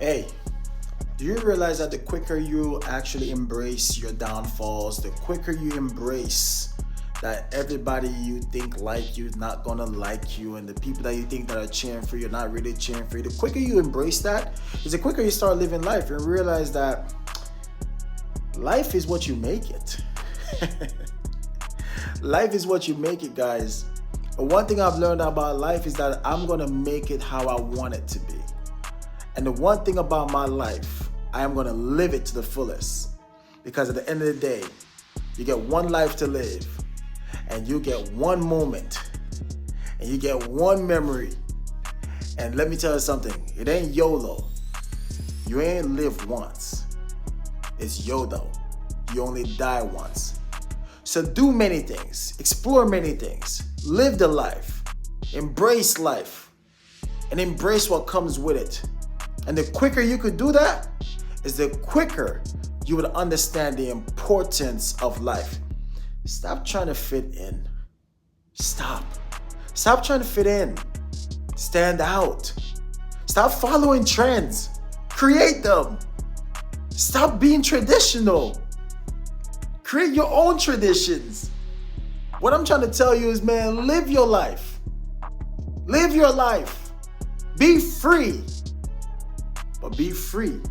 Hey, do you realize that the quicker you actually embrace your downfalls, the quicker you embrace that everybody you think like you is not gonna like you, and the people that you think that are cheering for you are not really cheering for you, the quicker you embrace that is the quicker you start living life and realize that life is what you make it. Life is what you make it, guys. But one thing I've learned about life is that I'm gonna make it how I want it to be. And the one thing about my life, I am gonna live it to the fullest. Because at the end of the day, you get one life to live, and you get one moment, and you get one memory. And let me tell you something, it ain't YOLO. You ain't live once. It's YOLO. You only die once. So do many things, explore many things, live the life, embrace life, and embrace what comes with it. And the quicker you could do that, is the quicker you would understand the importance of life. Stop trying to fit in. Stop. Stop trying to fit in. Stand out. Stop following trends. Create them. Stop being traditional. Create your own traditions. What I'm trying to tell you is, man, live your life. Live your life. Be free. But be free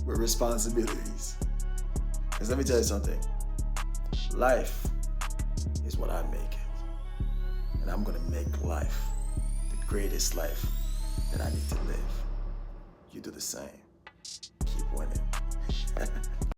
with responsibilities. Because let me tell you something. Life is what I make it. And I'm going to make life the greatest life that I need to live. You do the same. Keep winning.